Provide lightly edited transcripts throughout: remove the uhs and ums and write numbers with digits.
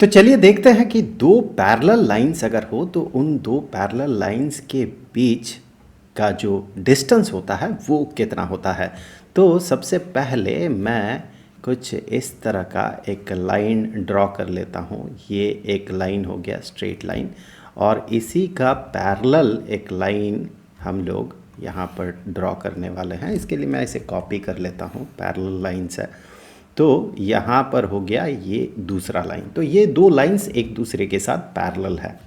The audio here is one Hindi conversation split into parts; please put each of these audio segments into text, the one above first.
तो चलिए देखते हैं कि दो पैरेलल लाइंस अगर हो तो उन दो पैरेलल लाइंस के बीच का जो डिस्टेंस होता है वो कितना होता है। तो सबसे पहले मैं कुछ इस तरह का एक लाइन ड्रॉ कर लेता हूँ। ये एक लाइन हो गया, स्ट्रेट लाइन, और इसी का पैरेलल एक लाइन हम लोग यहाँ पर ड्रॉ करने वाले हैं। इसके लिए मैं इसे कॉपी कर लेता हूँ, पैरेलल लाइंस है। तो यहाँ पर हो गया ये दूसरा लाइन। तो ये दो लाइंस एक दूसरे के साथ पैरेलल है।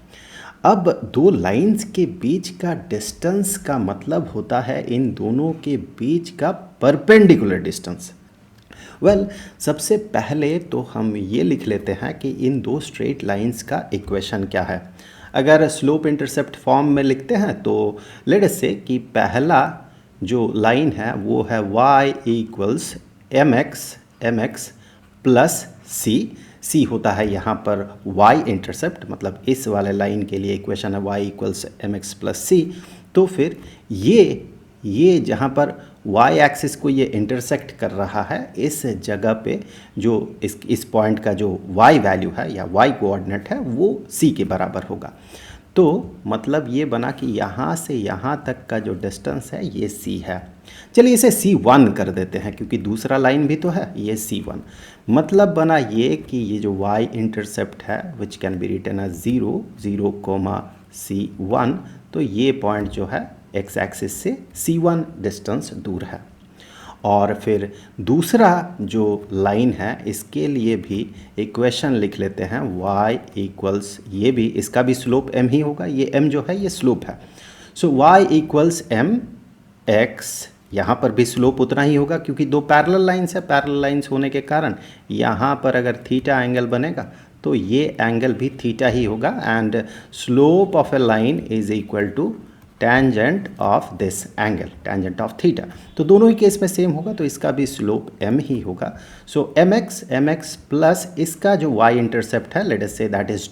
अब दो लाइंस के बीच का डिस्टेंस का मतलब होता है इन दोनों के बीच का परपेंडिकुलर डिस्टेंस। सबसे पहले तो हम ये लिख लेते हैं कि इन दो स्ट्रेट लाइंस का इक्वेशन क्या है। अगर स्लोप इंटरसेप्ट फॉर्म में लिखते हैं तो लेट अस से कि पहला जो लाइन है वो है y equals m x plus c होता है यहाँ पर y इंटरसेप्ट, मतलब इस वाले लाइन के लिए इक्वेशन है y equals m x plus c. तो फिर ये जहाँ पर y एक्सिस को ये इंटरसेक्ट कर रहा है, इस जगह पे जो इस पॉइंट का जो y वैल्यू है या y कोऑर्डिनेट है वो c के बराबर होगा। तो मतलब ये बना कि यहाँ से यहाँ तक का जो डिस्टेंस है ये c है। चलिए इसे c1 कर देते हैं क्योंकि दूसरा लाइन भी तो है, ये c1। मतलब बना ये कि ये जो y इंटरसेप्ट है which can be written as 0 comma c1, तो ये पॉइंट जो है x एक्सिस से c1 डिस्टेंस दूर है। और फिर दूसरा जो लाइन है इसके लिए भी इक्वेशन लिख लेते हैं y इक्वल्स, ये भी इसका भी स्लोप m ही होगा, ये m जो है ये स्लोप है। सो y इक्वल्स m x, यहाँ पर भी स्लोप उतना ही होगा क्योंकि दो पैरेलल लाइंस है। पैरेलल लाइंस होने के कारण यहाँ पर अगर थीटा एंगल बनेगा तो ये एंगल भी थीटा ही होगा। And slope of a line is equal to tangent of this angle, tangent of theta. तो दोनों ही केस में सेम होगा, तो इसका भी स्लोप m ही होगा। सो एम एक्स प्लस इसका जो y इंटरसेप्ट है let us say that is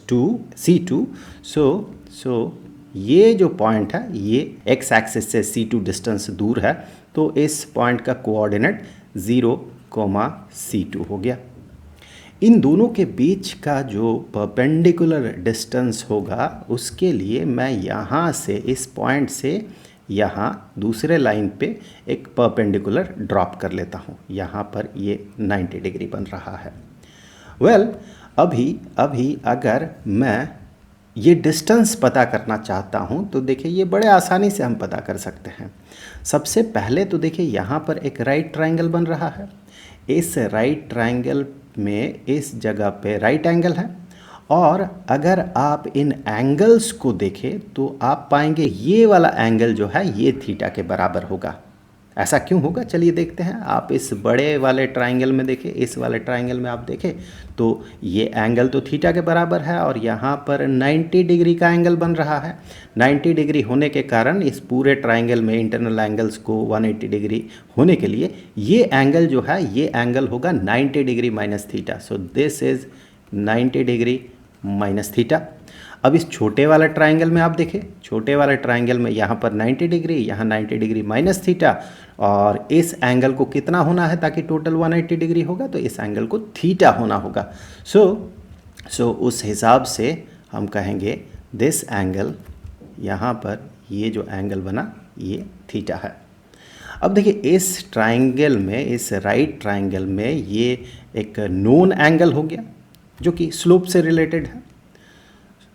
c2। सो ये जो पॉइंट है ये x एक्सिस से c2 डिस्टेंस दूर है, तो इस पॉइंट का कोऑर्डिनेट 0, c2 हो गया। इन दोनों के बीच का जो परपेंडिकुलर डिस्टेंस होगा उसके लिए मैं यहाँ से इस पॉइंट से यहाँ दूसरे लाइन पे एक परपेंडिकुलर ड्रॉप कर लेता हूँ। यहाँ पर ये 90 डिग्री बन रहा है। अभी अगर मैं ये डिस्टेंस पता करना चाहता हूँ तो देखिए ये बड़े आसानी से हम पता कर सकते हैं। सबसे पहले तो देखिए यहाँ पर एक राइट ट्रायंगल बन रहा है। इस राइट ट्रायंगल में इस जगह पे राइट एंगल है, और अगर आप इन एंगल्स को देखें तो आप पाएंगे ये वाला एंगल जो है ये थीटा के बराबर होगा। ऐसा क्यों होगा चलिए देखते हैं। आप इस बड़े वाले ट्रायंगल में देखें, इस वाले ट्रायंगल में आप देखें तो ये एंगल तो थीटा के बराबर है और यहाँ पर 90 डिग्री का एंगल बन रहा है। 90 डिग्री होने के कारण इस पूरे ट्रायंगल में इंटरनल एंगल्स को 180 डिग्री होने के लिए ये एंगल जो है ये एंगल होगा 90 degree minus theta. So this is 90 degree minus theta. अब इस छोटे वाला ट्रायंगल में आप देखें, छोटे वाले ट्रायंगल में यहाँ पर 90 डिग्री, यहाँ 90 डिग्री माइनस थीटा, और इस एंगल को कितना होना है ताकि टोटल 180 डिग्री होगा, तो इस एंगल को थीटा होना होगा। सो उस हिसाब से हम कहेंगे दिस एंगल, यहाँ पर ये जो एंगल बना ये थीटा है। अब देखिए इस ट्रायंगल में, इस राइट ट्रायंगल में ये एक नोन एंगल हो गया जो कि स्लोप से रिलेटेड है।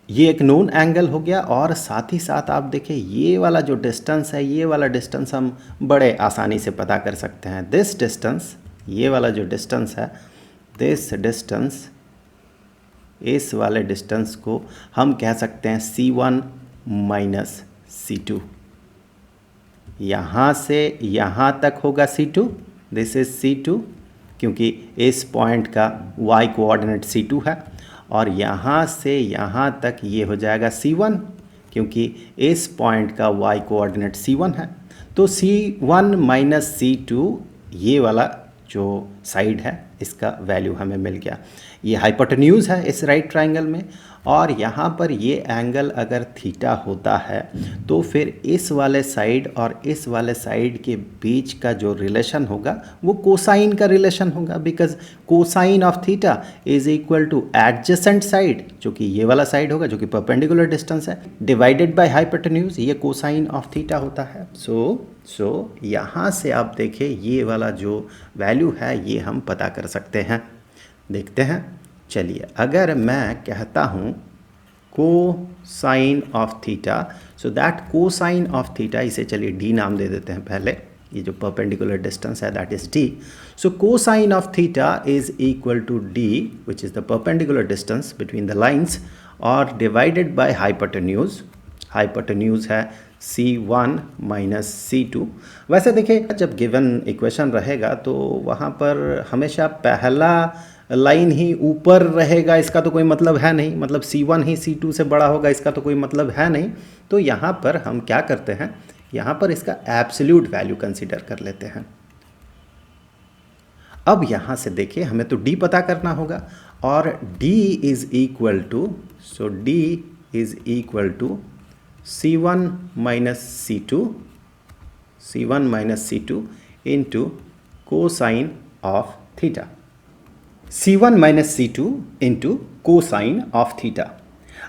ये एक नोन एंगल हो गया, और साथ ही साथ आप देखें ये वाला जो डिस्टेंस है, ये वाला डिस्टेंस हम बड़े आसानी से पता कर सकते हैं। दिस डिस्टेंस, ये वाला जो डिस्टेंस है, दिस डिस्टेंस, इस वाले डिस्टेंस को हम कह सकते हैं c1 माइनस c2। यहाँ से यहाँ तक होगा c2, दिस इज c2, क्योंकि इस पॉइंट का y कोऑर्डिनेट c2 है, और यहाँ से यहाँ तक ये हो जाएगा c1, क्योंकि इस पॉइंट का y कोऑर्डिनेट c1 है। तो c1 माइनस c2 ये वाला जो साइड है इसका वैल्यू हमें मिल गया। ये हाइपोटेन्यूज है इस राइट ट्राइंगल में, और यहाँ पर ये एंगल अगर थीटा होता है तो फिर इस वाले साइड और इस वाले साइड के बीच का जो रिलेशन होगा वो कोसाइन का रिलेशन होगा, because cosine of theta is equal two adjacent side, जो कि ये वाला साइड होगा जो कि परपेंडिकुलर डिस्टेंस है, डिवाइडेड बाय हाइपोटेन्यूज, ये कोसाइन ऑफ थीटा होता है। सो यहाँ से आप देखें ये वाला जो वैल्यू है ये हम पता कर सकते हैं। देखते हैं, चलिए अगर मैं कहता हूँ cosine of theta, so that cosine of theta, इसे चलिए डी नाम दे देते हैं पहले, ये जो परपेंडिकुलर डिस्टेंस है that is D. So cosine of theta is equal to D which is the perpendicular distance between the lines, और डिवाइडेड बाय हाइपोटेन्यूज, हाइपोटेन्यूज है C1 माइनस C2। वैसे देखिए जब गिवन इक्वेशन रहेगा तो वहाँ पर हमेशा पहला लाइन ही ऊपर रहेगा, इसका तो कोई मतलब है नहीं, मतलब C1 ही C2 से बड़ा होगा इसका तो कोई मतलब है नहीं। तो यहाँ पर हम क्या करते हैं, यहाँ पर इसका एब्सोल्यूट वैल्यू कंसीडर कर लेते हैं। अब यहाँ से देखिए हमें तो D पता करना होगा, और D is equal to, so D is equal to C1 minus C2, C1 minus C2 into cosine of theta, C1 minus C2 into cosine of theta.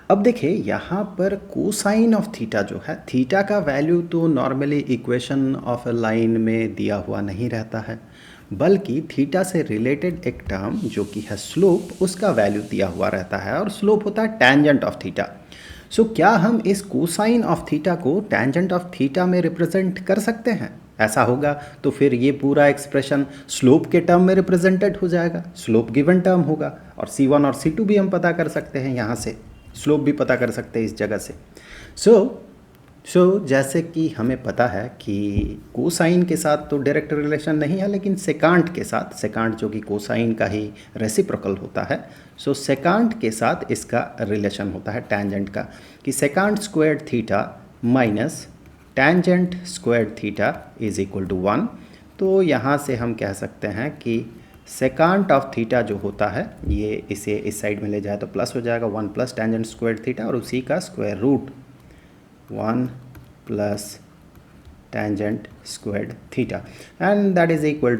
अब देखिए यहाँ पर कोसाइन ऑफ थीटा जो है, थीटा का वैल्यू तो normally equation of a line में दिया हुआ नहीं रहता है, बल्कि थीटा से रिलेटेड एक टर्म जो कि है स्लोप, उसका वैल्यू दिया हुआ रहता है, और स्लोप होता है टेंजेंट ऑफ थीटा। सो क्या हम इस कोसाइन ऑफ थीटा को टेंजेंट ऑफ थीटा में रिप्रेजेंट कर सकते हैं? ऐसा होगा तो फिर ये पूरा एक्सप्रेशन स्लोप के टर्म में रिप्रेजेंटेड हो जाएगा, स्लोप गिवन टर्म होगा, और C1 और C2 भी हम पता कर सकते हैं, यहाँ से स्लोप भी पता कर सकते हैं इस जगह से। सो जैसे कि हमें पता है कि कोसाइन के साथ तो डायरेक्ट रिलेशन नहीं है, लेकिन सेकांट के साथ, सेकांट जो कि कोसाइन का ही रेसिप्रोकल होता है, सो सेकांट के साथ इसका रिलेशन होता है टेंजेंट का, कि secant squared theta minus tangent squared theta is equal to 1। तो यहाँ से हम कह सकते हैं कि सेकांट ऑफ थीटा जो होता है, ये इसे इस साइड में ले जाए तो प्लस हो जाएगा 1 प्लस टेंजेंट स्क्वायर्ड थीटा, और उसी का square root 1 plus tangent squared theta, and that is equal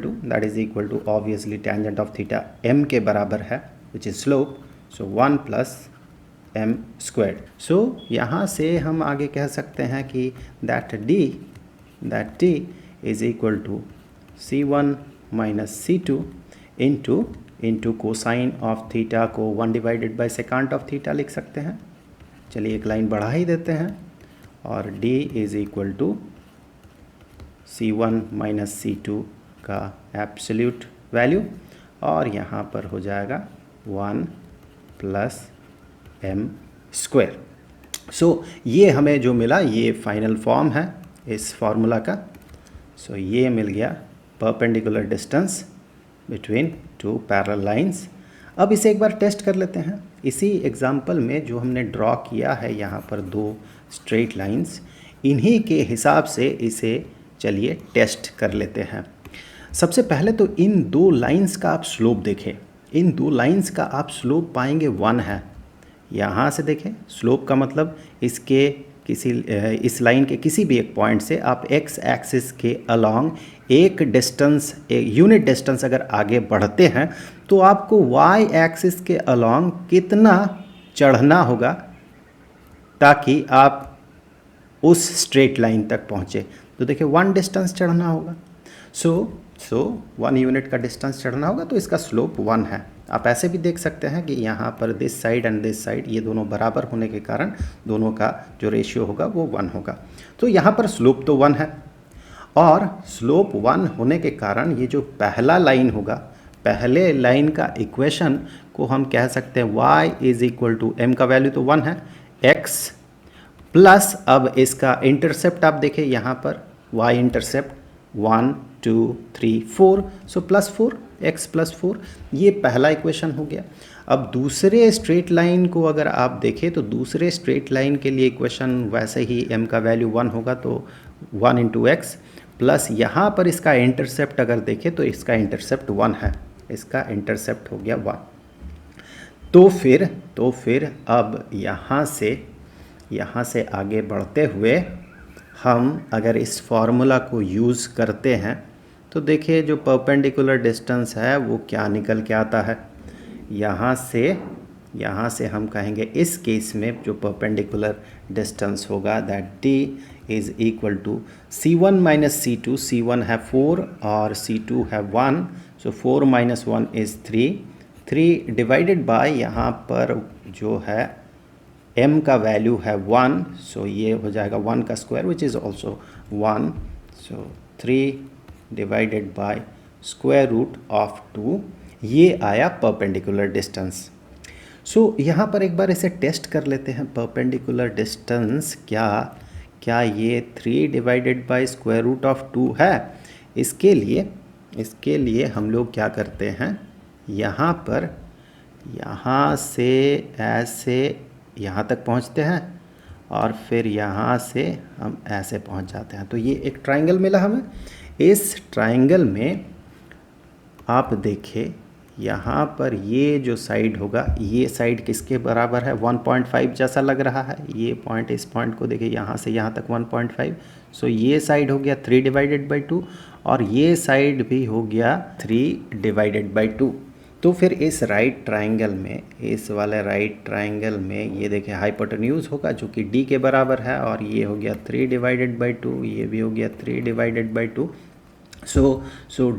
to obviously tangent of theta m के बराबर है which is slope, so 1 plus m squared. So यहाँ से हम आगे कह सकते हैं कि that d is equal to C1 minus C2 into cosine of theta को 1 divided by secant of theta लिख सकते हैं। चलिए एक लाइन बढ़ा ही देते हैं, और d is equal to C1 minus C2 का एब्सोल्यूट वैल्यू, और यहाँ पर हो जाएगा 1 प्लस m स्क्वायर। सो ये हमें जो मिला ये फाइनल फॉर्म है इस फार्मूला का। सो ये मिल गया perpendicular distance between two parallel lines. अब इसे एक बार टेस्ट कर लेते हैं। इसी एग्जाम्पल में जो हमने ड्रॉ किया है यहाँ पर दो स्ट्रेट लाइंस, इन्हीं के हिसाब से इसे चलिए टेस्ट कर लेते हैं। सबसे पहले तो इन दो लाइंस का आप स्लोप देखें। इन दो लाइंस का आप स्लोप पाएंगे 1 है। यहाँ से देखें, स्लोप का मतलब इसके इस लाइन के किसी भी एक पॉइंट से आप x एक्सिस के अलोंग एक डिस्टेंस, एक यूनिट डिस्टेंस अगर आगे बढ़ते हैं तो आपको y एक्सिस के अलोंग कितना चढ़ना होगा ताकि आप उस स्ट्रेट लाइन तक पहुँचे। तो देखिए 1 डिस्टेंस चढ़ना होगा, सो 1 यूनिट का डिस्टेंस चढ़ना होगा, तो इसका स्लोप 1 है। आप ऐसे भी देख सकते हैं कि यहाँ पर this side and this side ये दोनों बराबर होने के कारण दोनों का जो रेशियो होगा वो 1 होगा। तो यहाँ पर स्लोप तो 1 है, और स्लोप 1 होने के कारण ये जो पहला लाइन होगा, पहले लाइन का इक्वेशन को हम कह सकते हैं y is equal to m का वैल्यू तो 1 है, x प्लस, अब इसका इंटरसेप्ट आप देखें यहाँ पर y intercept 1 2 3 4, so plus 4, x plus 4, ये पहला इक्वेशन हो गया। अब दूसरे स्ट्रेट लाइन को अगर आप देखें तो दूसरे स्ट्रेट लाइन के लिए इक्वेशन वैसे ही m का वैल्यू 1 होगा, तो 1 इंटू एक्स प्लस यहाँ पर इसका इंटरसेप्ट अगर देखें तो इसका इंटरसेप्ट 1 है, इसका इंटरसेप्ट हो गया 1। तो फिर अब यहाँ से आगे बढ़ते हुए हम अगर इस फॉर्मूला को यूज़ करते हैं तो देखिए जो परपेंडिकुलर डिस्टेंस है वो क्या निकल के आता है। यहाँ से हम कहेंगे इस केस में जो परपेंडिकुलर डिस्टेंस होगा that D is equal to C1 minus C2। C1 है 4 और C2 है 1, so 4 minus 1 is 3 divided by यहाँ पर जो है m का वैल्यू है 1, सो ये हो जाएगा 1 का square which is also 1, so 3 divided by square root of 2, ये आया परपेंडिकुलर डिस्टेंस। सो यहाँ पर एक बार इसे टेस्ट कर लेते हैं, परपेंडिकुलर डिस्टेंस क्या ये 3 divided by square root of 2 है। इसके लिए हम लोग क्या करते हैं, यहाँ से ऐसे यहाँ तक पहुँचते हैं और फिर यहाँ से हम ऐसे पहुँच जाते हैं। तो ये एक ट्रायंगल मिला हमें। इस ट्रायंगल में आप देखें यहाँ पर ये जो साइड होगा, ये साइड किसके बराबर है, 1.5 जैसा लग रहा है। ये पॉइंट, इस पॉइंट को देखिए यहाँ से यहाँ तक 1.5, सो ये साइड हो गया 3 डिवाइडेड बाई 2 और ये साइड भी हो गया 3 डिवाइडेड बाई 2। तो फिर इस राइट ट्रायंगल में, इस वाले राइट ट्रायंगल में ये देखिए हाइपोटेन्यूज होगा जो कि d के बराबर है और ये हो गया 3 डिवाइडेड बाई 2, ये भी हो गया 3 डिवाइडेड बाई 2। सो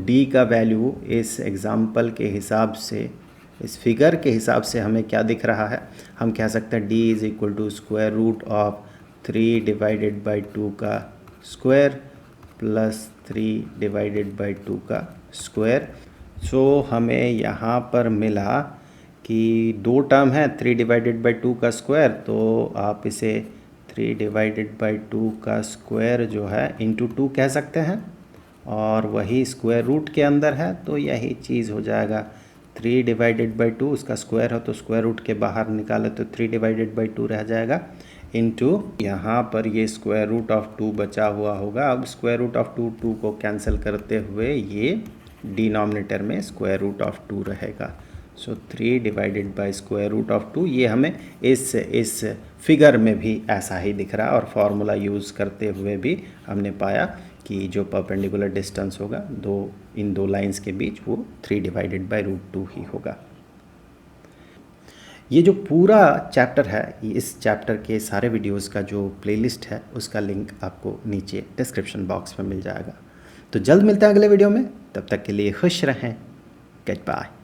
d का वैल्यू इस एग्ज़ाम्पल के हिसाब से, इस फिगर के हिसाब से हमें क्या दिख रहा है, हम कह सकते हैं d is equal to square root of 3 divided by 2 का स्क्वायर प्लस 3 डिवाइडेड बाई 2 का स्क्वायर। सो हमें यहाँ पर मिला कि दो टर्म है 3 डिवाइडेड बाई 2 का स्क्वायर, तो आप इसे 3 डिवाइडेड बाई 2 का स्क्वायर जो है इंटू 2 कह सकते हैं और वही स्क्वायर रूट के अंदर है, तो यही चीज़ हो जाएगा 3 डिवाइडेड बाई 2, उसका स्क्वायर हो तो स्क्वायर रूट के बाहर निकाले तो 3 डिवाइडेड बाई 2 रह जाएगा इंटू यहाँ पर ये स्क्वायर रूट ऑफ 2 बचा हुआ होगा। अब स्क्वायर रूट ऑफ 2 को कैंसिल करते हुए ये डिनोमिनेटर में स्क्वायर रूट ऑफ 2 रहेगा। So 3 divided by square root of 2, ये हमें इस फिगर में भी ऐसा ही दिख रहा है और फार्मूला यूज़ करते हुए भी हमने पाया कि जो परपेंडिकुलर डिस्टेंस होगा इन दो लाइंस के बीच वो 3 डिवाइडेड बाई रूट 2 ही होगा। ये जो पूरा चैप्टर है, इस चैप्टर के सारे वीडियोस का जो प्लेलिस्ट है उसका लिंक आपको नीचे डिस्क्रिप्शन बॉक्स में मिल जाएगा। तो जल्द मिलते हैं अगले वीडियो में, तब तक के लिए खुश रहें। Good bye.